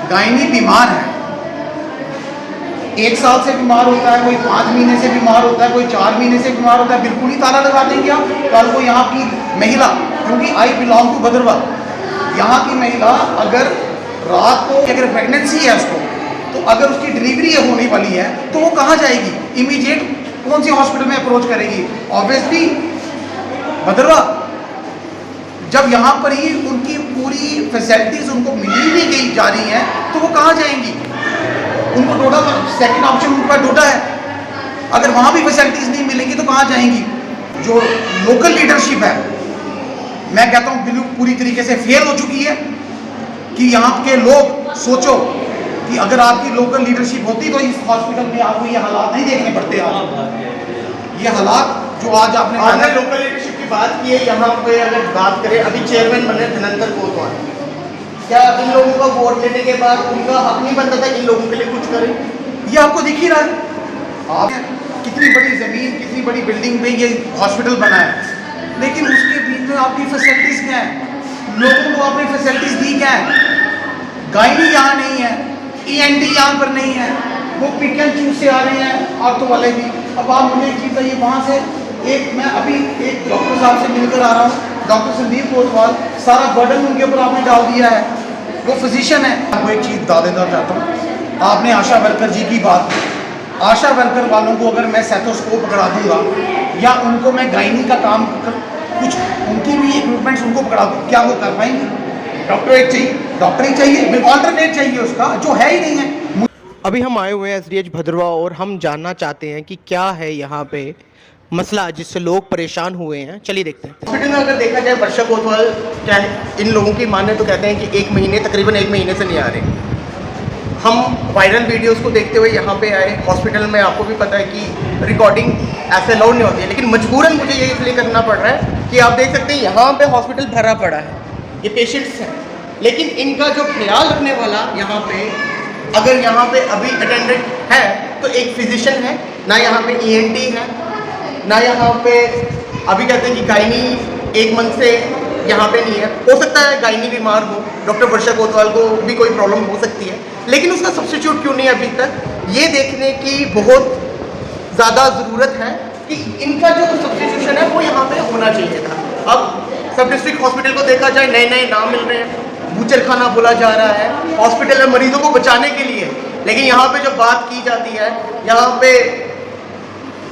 Gynae बीमार है, 1 साल से बीमार होता है, कोई 5 महीने से बीमार होता है, कोई 4 महीने से बीमार होता है, बिल्कुल ही ताला लगा देंगे आप। कल को यहाँ की महिला, क्योंकि आई बिलोंग टू भद्रवाह, यहाँ की महिला अगर रात को अगर प्रेगनेंसी है उसको, तो अगर उसकी डिलीवरी होने वाली है तो वो कहाँ जाएगी? इमीडिएट कौन सी हॉस्पिटल में अप्रोच करेगी? ऑब्वियसली भद्रवाह। जब यहाँ पर ही उनकी पूरी फैसिलिटीज उनको मिली नहीं गई जा रही हैं तो वो कहाँ जाएंगी? उनको डोडा, सेकंड ऑप्शन उनका डोडा है, अगर वहाँ भी फैसिलिटीज नहीं मिलेंगी तो कहाँ जाएंगी? जो लोकल लीडरशिप है, मैं कहता हूँ बिल्कुल पूरी तरीके से फेल हो चुकी है। कि यहाँ के लोग सोचो कि अगर आपकी लोकल लीडरशिप होती तो इस हॉस्पिटल में आपको ये हालात नहीं देखने पड़ते। आज ये हालात जो आज आपने लोकल लीडरशिप की बात की है, यहाँ पे अगर बात करें, अभी चेयरमैन बने धनंतर कोतवाल, क्या इन लोगों का वोट लेने के बाद उनका हक नहीं बनता था इन लोगों के लिए कुछ करें? ये आपको दिख ही रहा है। आप कितनी बड़ी जमीन, कितनी बड़ी बिल्डिंग में ये हॉस्पिटल बना है, लेकिन उसके बीच में आपकी फैसिलिटीज क्या है? लोगों को आपने फैसिलिटीज दी क्या है? गायनी यहाँ नहीं है, ENT यहाँ पर नहीं है, वो पिक एंड चूज से आ रहे हैं ऑर्थो वाले भी। अब आप मुझे एक चीज़ बताइए, वहाँ से मैं अभी एक डॉक्टर साहब से मिलकर आ रहा हूँ, डॉक्टर संदीप कोतवाल, सारा बर्डन उनके ऊपर आपने डाल दिया है, वो फिजिशियन है। आपको एक चीज़ बता देना चाहता हूँ, आपने आशा वर्कर जी की बात की, आशा वर्कर वालों को अगर मैं सेथोस्कोप पकड़ा दूंगा या उनको मैं गायनी का काम कुछ उनकी भी इक्विपमेंट्स उनको पकड़ा दूँ, क्या वो कर पाएंगे? डॉक्टरेट चाहिए, डॉक्टर ही चाहिए, ऑल्टरनेट चाहिए उसका, जो है ही नहीं है। अभी हम आए हुए हैं SDH भद्रवाह और हम जानना चाहते हैं कि क्या है यहाँ पे मसला जिससे लोग परेशान हुए हैं। चलिए देखते हैं। हॉस्पिटल में अगर देखा जाए, वर्षा कोतवाल क्या है, इन लोगों की माने तो कहते हैं कि 1 महीने, तकरीबन 1 महीने से नहीं आ रहे। हम वायरल वीडियोस को देखते हुए यहाँ पे आए हॉस्पिटल में। आपको भी पता है कि रिकॉर्डिंग ऐसे अलाउड नहीं होती है, लेकिन मजबूरन मुझे ये इसलिए करना पड़ रहा है कि आप देख सकते हैं यहाँ पे हॉस्पिटल भरा पड़ा है, ये पेशेंट्स हैं, लेकिन इनका जो ख्याल रखने वाला यहाँ पे, अगर यहाँ पे अभी अटेंडेंट है तो एक फिजिशियन है, ना यहाँ पे ENT है, ना यहाँ पे अभी कहते हैं कि गायनी 1 मंथ से यहाँ पे नहीं है। हो सकता है गायनी बीमार हो, डॉक्टर वर्षा कोतवाल को भी कोई प्रॉब्लम हो सकती है, लेकिन उसका सब्स्टिट्यूट क्यों नहीं है अभी तक? ये देखने की बहुत ज़्यादा ज़रूरत है कि इनका जो सब्स्टिट्यूशन है वो यहाँ पे होना चाहिए था। अब सब डिस्ट्रिक्ट हॉस्पिटल को देखा जाए, नए नए नाम मिल रहे हैं, बूचर खाना बोला जा रहा है हॉस्पिटल में मरीजों को बचाने के लिए, लेकिन यहाँ पे जब बात की जाती है, यहाँ पे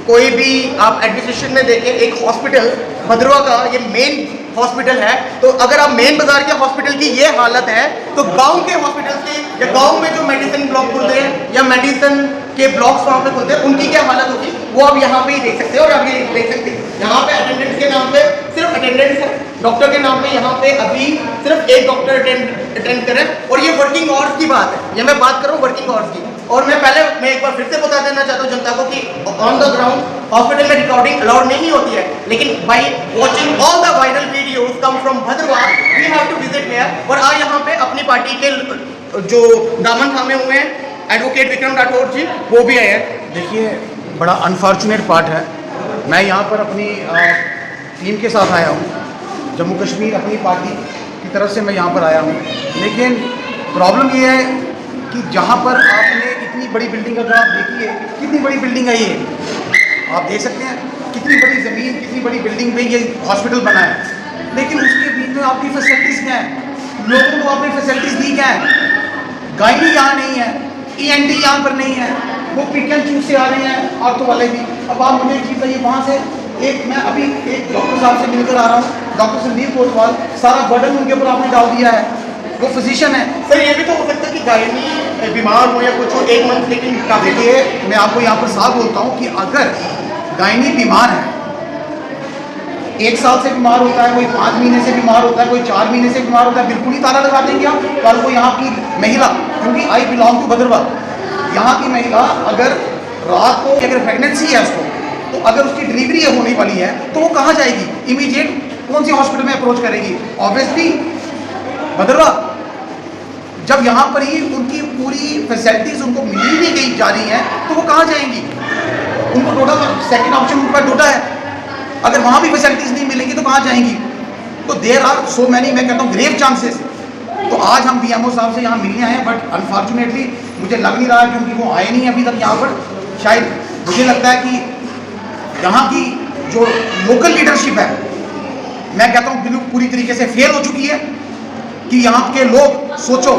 कोई भी आप एडमिनिस्ट्रेशन में देखें, एक हॉस्पिटल भद्रवाह का ये मेन हॉस्पिटल है, तो अगर आप मेन बाजार के हॉस्पिटल की ये हालत है, तो गांव के हॉस्पिटल के या गांव में जो मेडिसिन ब्लॉक खुलते हैं या मेडिसिन के ब्लॉक्स वहाँ पे खुलते हैं, उनकी क्या हालत होगी वो आप यहाँ पे ही देख सकते हैं। और आप ये देख सकते हैं यहाँ पे अटेंडेंट्स के नाम पे सिर्फ अटेंडेंट्स है, डॉक्टर के नाम पे यहाँ पे अभी सिर्फ एक डॉक्टर अटेंड करें। और ये वर्किंग आवर्स की बात है, ये मैं बात कर रहा हूँ वर्किंग आवर्स की। और मैं एक बार फिर से बता देना चाहता हूँ जनता को कि ऑन द ग्राउंड हॉस्पिटल में रिकॉर्डिंग अलाउड नहीं होती है, लेकिन by watching all the viral videos come from Bhadarwah we have to visit here. और आज यहाँ पे अपनी पार्टी के जो दामन थामे हुए हैं एडवोकेट विक्रम राठौर जी, वो भी आए हैं। देखिए, बड़ा अनफॉर्चुनेट पार्ट है, मैं यहाँ पर अपनी टीम के साथ आया हूँ, जम्मू कश्मीर अपनी पार्टी की तरफ से मैं यहाँ पर आया हूँ, लेकिन प्रॉब्लम ये है कि जहाँ पर आपने इतनी बड़ी बिल्डिंग, अगर आप देखिए कितनी बड़ी बिल्डिंग है, ये आप देख सकते हैं कितनी बड़ी ज़मीन, कितनी बड़ी बिल्डिंग में ये हॉस्पिटल बना है, लेकिन उसके बीच में आपकी फैसिलिटीज़ क्या है? लोगों को आपने फैसिलिटीज़ दी क्या है? गायनी यहाँ नहीं है, ENT यहाँ पर नहीं है, वो पिक एंड चूज से आ रहे हैं ऑर्थो वाले भी। अब आप मुझे एक चीज़ बताइए, वहाँ से मैं अभी एक डॉक्टर साहब से मिलकर आ रहा हूँ, डॉक्टर संदीप कोतवाल, सारा बर्डन उनके ऊपर आपने डाल दिया है, वो फिजिशियन है। सर ये भी तो हो सकता है कि गायनी बीमार हो या कुछ हो 1 मंथ, लेकिन देखिए मैं आपको यहाँ पर साफ बोलता हूँ कि अगर गायनी बीमार है, 1 साल से बीमार होता है, कोई 5 महीने से बीमार होता है, कोई 4 महीने से बीमार होता है, बिल्कुल ही ताला लगा देंगे आप। कल को यहाँ की महिला, क्योंकि आई बिलोंग टू भद्रवाह, यहाँ की महिला अगर रात को अगर प्रेगनेंसी है उसको, तो अगर उसकी डिलीवरी होने वाली है तो वो कहाँ जाएगी? इमीडिएट कौन सी हॉस्पिटल में अप्रोच करेगी? ऑब्वियसली भद्रवाह। जब यहाँ पर ही उनकी पूरी फैसिलिटीज उनको मिली नहीं गई जा रही हैं तो वो कहाँ जाएंगी? उनको डोडा, सेकंड ऑप्शन उनका डोडा है, अगर वहाँ भी फैसिलिटीज नहीं मिलेंगी तो कहाँ जाएंगी? तो देयर आर सो मैनी, मैं कहता हूँ ग्रेव चांसेस तो आज हम बीएमओ साहब से यहाँ मिलने आए हैं, बट अनफॉर्चुनेटली मुझे लग नहीं रहा है क्योंकि वो आए नहीं अभी तक यहाँ पर। शायद मुझे लगता है कि यहाँ की जो लोकल लीडरशिप है, मैं कहता हूँ बिल्कुल पूरी तरीके से फेल हो चुकी है। कि यहाँ के लोग सोचो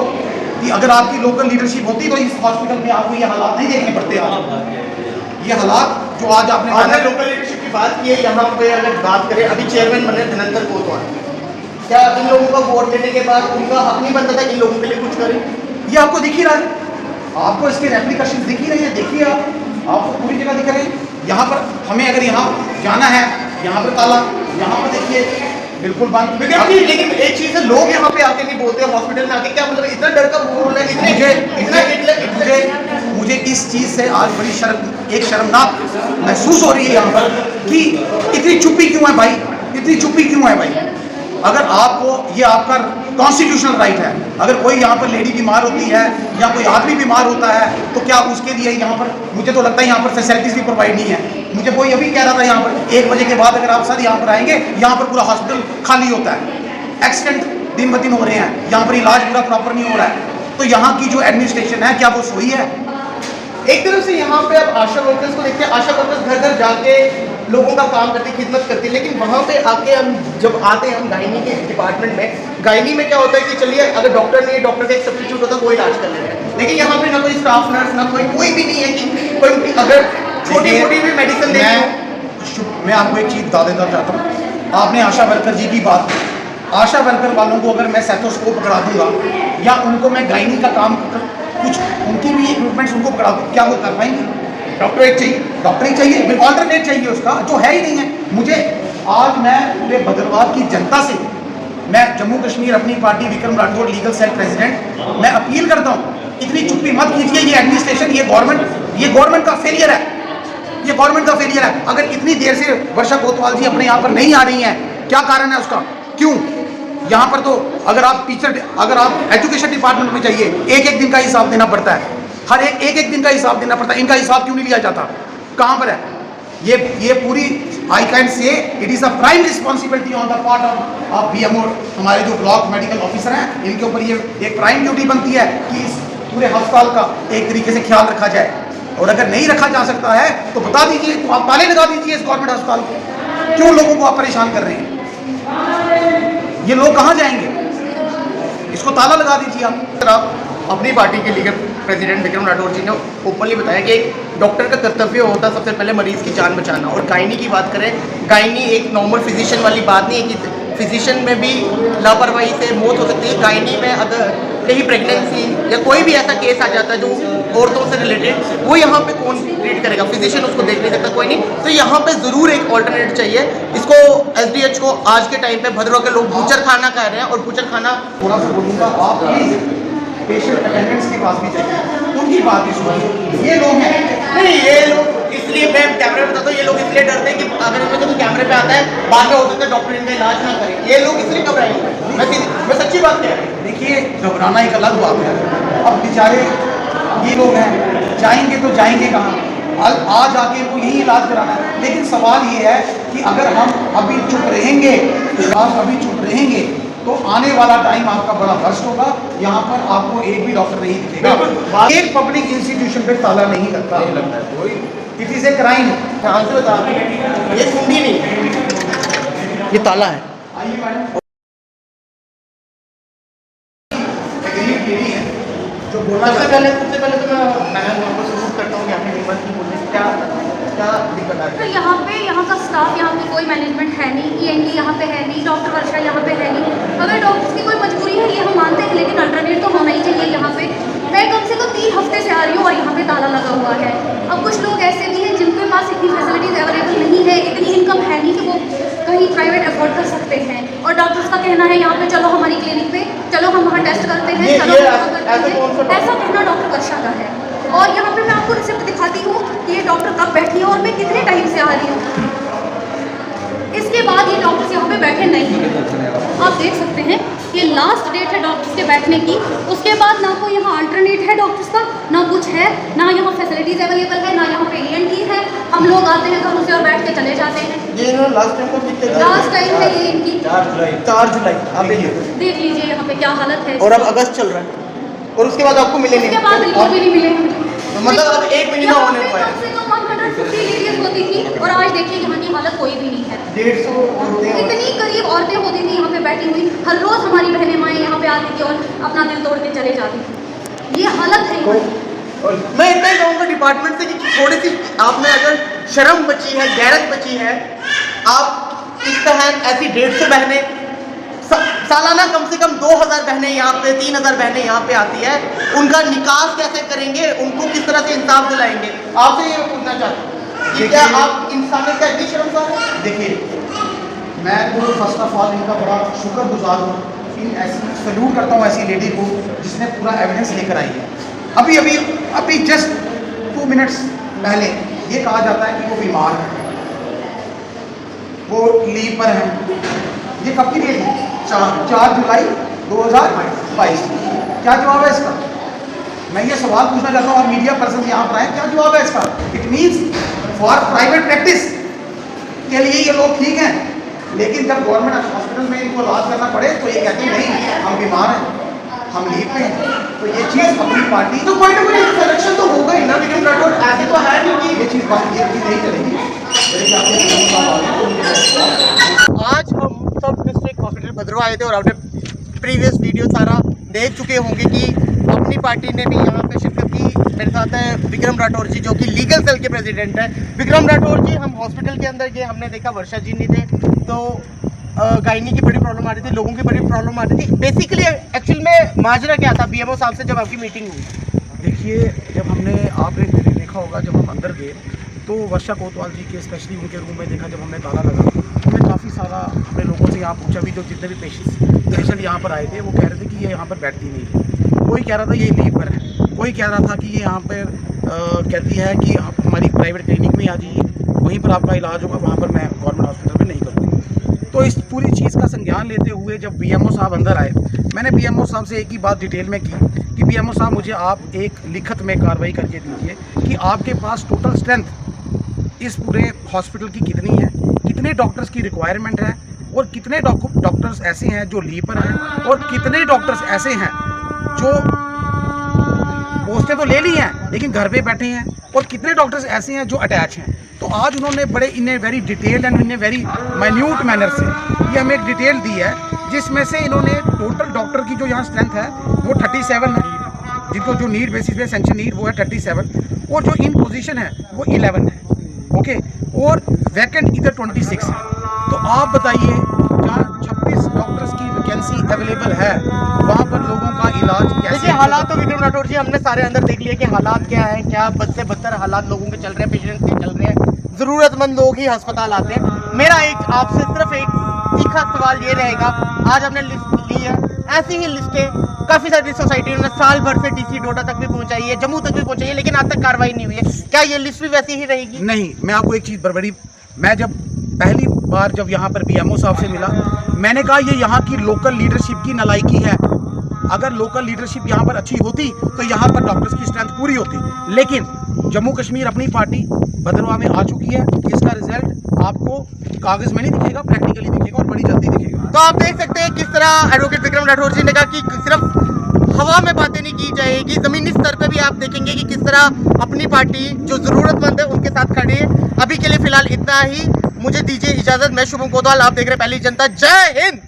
कि अगर आपकी लोकल लीडरशिप होती तो इस हॉस्पिटल में आपको ये हालात नहीं देखने पड़ते। आज ये हालात जो आज आपने लोकल लीडरशिप की बात की है, यहाँ पे अगर बात करें, अभी चेयरमैन बने धनंतर कोतवाल, क्या इन लोगों का वोट देने के बाद उनका हक नहीं बनता था इन लोगों के लिए कुछ करें? ये आपको दिख ही रहा है, आपको इसके रेप्लिकेशन दिख ही रहे हैं। देखिए आपको पूरी जगह दिख रहे हैं। यहाँ पर हमें अगर यहाँ जाना है, यहाँ पर ताला, यहाँ पर देखिए बिल्कुल बंद। लेकिन एक चीज है, लोग यहाँ पे आके नहीं बोलते, हॉस्पिटल में आके, क्या मतलब इतना डर का माहौल है? मुझे इस चीज़ से आज बड़ी शर्मनाक महसूस हो रही है यहाँ पर कि इतनी चुप्पी क्यों है भाई, इतनी चुप्पी क्यों है भाई। अगर आपको ये आपका कॉन्स्टिट्यूशनल राइट है, अगर कोई यहाँ पर लेडी बीमार होती है या कोई आदमी बीमार होता है तो क्या उसके लिए यहाँ पर, मुझे तो लगता है यहाँ पर फैसिलिटीज़ भी प्रोवाइड नहीं है। मुझे कोई अभी कह रहा था यहाँ पर 1 बजे के बाद अगर आप सर यहाँ पर आएंगे, यहाँ पर पूरा हॉस्पिटल खाली होता है, एक्सीडेंट दिन ब दिन हो रहे हैं, यहाँ पर इलाज पूरा प्रॉपर नहीं हो रहा है। तो यहाँ की जो एडमिनिस्ट्रेशन है क्या वो सही है? एक तरफ से यहाँ पे आप आशा वर्कर्स को देखते हैं, आशा वर्कर्स घर घर जाके लोगों का काम करती, खिदमत करती, लेकिन वहाँ पे आके हम जब आते हैं हम गायनी के डिपार्टमेंट में, गायनी में क्या होता है कि चलिए अगर डॉक्टर नहीं है, डॉक्टर का एक सब्स्टिट्यूट होता है वो इलाज कर ले रहे हैं, लेकिन यहाँ पे ना कोई स्टाफ नर्स, ना कोई भी नहीं है कि कोई अगर छोटी मोटी भी मेडिसिन देनी। मैं आपको एक चीज़ बता देना चाहता हूँ। आपने आशा वर्कर जी की बात की, आशा वर्कर वालों को अगर मैं सेटोस्कोप पकड़ा दूंगा या उनको मैं गायनी का काम कुछ उनकी भी इक्विपमेंट्स उनको पकड़ा दूँ, क्या वो कर पाएंगे? डॉक्टरेट चाहिए, ऑल्टरनेट चाहिए उसका, जो है ही नहीं है। मुझे आज मैं पूरे भद्रवाह की जनता से, मैं Jammu Kashmir Apni Party Vikram Rathore legal cell president, मैं अपील करता हूँ, इतनी चुप्पी मत कीजिए। ये एडमिनिस्ट्रेशन, ये गवर्नमेंट का फेलियर है, ये गवर्नमेंट का फेलियर है। अगर इतनी देर से वर्षा कोतवाल जी अपने यहाँ पर नहीं आ रही हैं, क्या कारण है उसका? क्यों? यहाँ पर तो अगर आप एजुकेशन डिपार्टमेंट में जाइए, एक दिन का हिसाब देना पड़ता है, हर एक दिन का हिसाब देना पड़ता है। इनका हिसाब क्यों नहीं लिया जाता? कहाँ पर है ये पूरी? I can say it is a prime responsibility on the part of BMO, हमारे जो ब्लॉक मेडिकल ऑफिसर हैं, इनके ऊपर ये एक प्राइम ड्यूटी बनती है कि इस पूरे अस्पताल का एक तरीके से ख्याल रखा जाए। और अगर नहीं रखा जा सकता है तो बता दीजिए, तो आप ताले लगा दीजिए इस गवर्नमेंट अस्पताल को। क्यों लोगों को आप परेशान कर रहे हैं? ये लोग कहाँ जाएंगे? इसको ताला लगा दीजिए आप। अपनी पार्टी के लीगल प्रेसिडेंट विक्रम राठौर जी ने ओपनली बताया कि एक डॉक्टर का कर्तव्य होता है सबसे पहले मरीज की जान बचाना। और गायनी की बात करें, गायनी एक नॉर्मल फिजिशियन वाली बात नहीं है कि फिजिशियन में भी लापरवाही से मौत हो सकती है। गायनी में अगर कहीं प्रेगनेंसी या कोई भी ऐसा केस आ जाता है जो औरतों से रिलेटेड, वो यहाँ पे कौन ट्रीट करेगा? फिजिशियन उसको देख नहीं सकता, कोई नहीं। तो यहाँ पे ज़रूर एक ऑल्टरनेट चाहिए। इसको SDH को आज के टाइम पे भद्रवाह के लोग बूचर खाना कह रहे हैं, और बूचर खाना थोड़ा सा बोलूँगा, आप प्लीज़ पेशेंट अटेंडेंट्स के पास भी जाइए, उनकी बात भी सुनिए। ये लोग हैं नहीं, ये लोग इसलिए, मैं कैमरे में बताता हूँ, ये लोग इसलिए डरते हैं कि अगर इनमें कोई कैमरे पे आता है बाद में हो सकता है डॉक्टर इनका इलाज ना करे। ये लोग इसलिए घबराएंगे। मैं सच्ची बात कह रहा हूँ। देखिए, घबराना एक अलग बात है। अब बेचारे ये लोग हैं, जाएंगे तो जाएंगे कहाँ? आज आके वो यही इलाज कराना है। लेकिन सवाल ये है कि अगर हम अभी चुप रहेंगे तो आने वाला टाइम आपका बड़ा वर्स्ट होगा। यहाँ पर आपको एक भी डॉक्टर नहीं दिखेगा। एक पब्लिक इंस्टीट्यूशन पे ताला नहीं लगता है कोई। It is a crime. ध्यान से बता, ये सुनी नहीं, ये ताला है। आइए मैडम, जो बोलना सबसे पहले तो मैं उनको सपोर्ट करता हूँ कि अपनी हिम्मत की बोलने से क्या दिक्कत आ रही तो है। यहाँ का स्टाफ, यहाँ पे कोई मैनेजमेंट है नहीं, ENT यहाँ पे है नहीं, डॉक्टर वर्षा यहाँ पे है नहीं। अगर डॉक्टर्स की कोई मजबूरी है ये हम मानते हैं, लेकिन अल्टरनेट तो होना ही चाहिए यहाँ पे। मैं कम से कम 3 हफ्ते से आ रही हूँ और यहाँ पे ताला लगा हुआ है। अब कुछ लोग ऐसे भी हैं जिनके पास इतनी फैसिलिटीज़ अवेलेबल नहीं है, इतनी इनकम है नहीं कि वो कहीं प्राइवेट अफोर्ड कर सकते हैं। और डॉक्टर्स का कहना है यहाँ पे चलो हमारी क्लिनिक पे, चलो हम वहाँ टेस्ट करते हैं, चलो ऐसा कहना डॉक्टर वर्षा का है। और यहाँ पे मैं आपको रिसिप्ट दिखाती हूँ कि ये डॉक्टर कब बैठी है और मैं कितने टाइम से आ रही हूँ। इसके बाद ये डॉक्टर्स यहाँ पे बैठे नहीं हैं। आप देख सकते हैं ये लास्ट डेट है डॉक्टर्स के बैठने की। उसके बाद ना कोई यहाँ अल्टरनेट है डॉक्टर्स का, ना कुछ है, ना यहाँ फैसिलिटीज़ अवेलेबल है, ना यहाँ पे ENT है। हम लोग आते हैं घरों से और बैठ के चले जाते हैं। ये लास्ट टाइम लास्ट टाइम है ये इनकी। 4 जुलाई आप देखिए। देख लीजिए यहाँ पे क्या हालत है। और अब अगस्त चल रहा है और उसके बाद आपको मिलेंगे उसके बाद रिपोर्ट भी नहीं मिले हमें। तो मतलब अब 1 महीना यहाँ होने पे को है। कम से कम 150 लेडीज होती थी और आज देखिए यहाँ की हालत कोई भी नहीं है। 150 औरतें इतनी करीब औरतें होती थी यहाँ पे बैठी हुई, हर रोज हमारी बहनें माएँ यहाँ पे आती थी और अपना दिल तोड़ के चले जाती थी। ये हालत है यहाँ की। मैं इतना ही कहूँगा डिपार्टमेंट से कि थोड़ी सी आप में अगर शर्म बची है, गैरत बची है, आप इस तरह ऐसी 150 बहनें सालाना कम से कम 2000 बहनें यहाँ पे 3000 बहनें यहाँ पे आती है, उनका निकास कैसे करेंगे, उनको किस तरह से इंसाफ दिलाएंगे? आपसे ये पूछना चाहता हूँ कि क्या आप इंसानियत का इतनी शर्मसार है? देखिए, मैं तो फर्स्ट ऑफ ऑल इनका बड़ा शुक्रगुजार हूँ, इन ऐसी सल्यूट करता हूँ ऐसी लेडी को जिसने पूरा एविडेंस लेकर आई है। अभी जस्ट 2 मिनट्स पहले ये कहा जाता है कि वो बीमार है, वो लीव पर है। ये कब की डेट है? 4 जुलाई 2022। क्या जवाब है इसका? मैं ये सवाल पूछना चाहता हूँ, आप मीडिया पर्सन यहाँ पर आए, क्या जवाब है इसका? It means for private practice के लिए ये लोग ठीक हैं, लेकिन जब गवर्नमेंट हॉस्पिटल में इनको इलाज करना पड़े तो ये कहते हैं नहीं, हम बीमार हैं, हम लीव पे हैं। तो ये चीज़ अपनी पार्टी तो कोई ना कोई सिलेक्शन तो होगा ही ना विक्रम राठौर, ऐसे तो है नहीं कि ये चीज़ नहीं चलेगी। मेरे ख्याल से BMO साहब आ गए। आज हम सब डिस्ट्रिक्ट हॉस्पिटल भद्रवा आए थे और आपने प्रीवियस वीडियो सारा देख चुके होंगे कि अपनी पार्टी ने भी यहाँ पे शिरकत की। मेरे साथ है विक्रम राठौर जी जो कि लीगल सेल के प्रेसिडेंट है। विक्रम राठौर जी, हम हॉस्पिटल के अंदर गए, हमने देखा वर्षा जी नहीं थे, तो गायनी की बड़ी प्रॉब्लम आ रही थी, लोगों की बड़ी प्रॉब्लम आ रही थी। बेसिकली एक्चुअल में माजरा क्या था BMO साहब से जब आपकी मीटिंग हुई? देखिए, जब आपने देखा होगा, जब हम अंदर गए तो वर्षा कोतवाल जी के स्पेशली उनके रूम में देखा, जब हमने ताला लगा तो हमने काफ़ी सारा अपने लोगों से यहाँ पूछा भी, जो जितने भी पेशेंट यहाँ पर आए थे वो कह रहे थे कि ये यहाँ पर बैठती नहीं है। कोई कह रहा था ये लीव पर है, कोई कह रहा था कि ये यहाँ पर कहती है कि आप हमारी प्राइवेट क्लिनिक में आ जाइए, वहीं पर आपका इलाज होगा, वहाँ पर मैं गवर्नमेंट हॉस्पिटल में नहीं करूँगी। तो इस पूरी चीज़ का संज्ञान लेते हुए जब BMO साहब अंदर आए, मैंने BMO साहब से एक ही बात डिटेल में की कि BMO साहब, मुझे आप एक लिखित में कार्रवाई करके दीजिए कि आपके पास टोटल स्ट्रेंथ इस पूरे हॉस्पिटल की कितनी है, कितने डॉक्टर्स की रिक्वायरमेंट है और कितने डॉक्टर्स ऐसे हैं जो लीव पर हैं और कितने डॉक्टर्स ऐसे हैं जो पोस्टें तो ले ली हैं लेकिन घर पे बैठे हैं और कितने डॉक्टर्स ऐसे हैं जो अटैच हैं। तो आज उन्होंने बड़े in a very detailed and in a very minute manner से ये हमें एक डिटेल दी है, जिसमें से इन्होंने टोटल डॉक्टर की जो यहाँ स्ट्रेंथ है वो 37 है, जिनको जो नीड बेसिस पे सेंक्शन नीड वो है 37 और जो इन पोजीशन है वो 11 है, ओके, और वैकेंट इधर 26 है। तो आप बताइए, जहाँ 26 डॉक्टर्स की वैकेंसी अवेलेबल है वहाँ पर लोगों का इलाज कैसे? देखिए, हालात तो विक्रम राठौर जी हमने सारे अंदर देख लिया कि हालात क्या है, क्या बद से बदतर हालात लोगों के चल रहे हैं, पेशेंट के चल रहे हैं, ज़रूरतमंद लोग ही अस्पताल आते हैं। मेरा एक आपसे सिर्फ एक तीखा सवाल ये रहेगा, आज हमने लिस्ट ली है, ऐसी ही लिस्टें काफ़ी सारी सोसाइटियों ने साल भर से DC डोडा तक भी पहुंचाई है, जम्मू तक भी पहुंचाई है, लेकिन आज तक कार्रवाई नहीं हुई है। क्या ये लिस्ट भी वैसी ही रहेगी? नहीं, मैं आपको एक चीज़ बड़ी, मैं जब पहली बार जब यहाँ पर BMO साहब से मिला, मैंने कहा ये यहाँ की लोकल लीडरशिप की नालायकी है। अगर लोकल लीडरशिप यहाँ पर अच्छी होती तो यहाँ पर डॉक्टर्स की स्ट्रेंथ पूरी होती, लेकिन जम्मू कश्मीर अपनी पार्टी भद्रवा में आ चुकी है। इसका रिजल्ट आपको कागज़ में नहीं दिखेगा, प्रैक्टिकली दिखेगा और बड़ी जल्दी दिखेगा। तो आप देख सकते हैं किस तरह एडवोकेट विक्रम राठौर जी ने कहा कि सिर्फ हवा में बातें नहीं की जाएगी, ज़मीनी स्तर पर भी आप देखेंगे कि किस तरह अपनी पार्टी जो ज़रूरतमंद है उनके साथ खड़ी है। अभी के लिए फ़िलहाल इतना ही, मुझे दीजिए इजाज़त। मैं शुभम कोतवाल, आप देख रहे हैं पहली जनता। जय हिंद।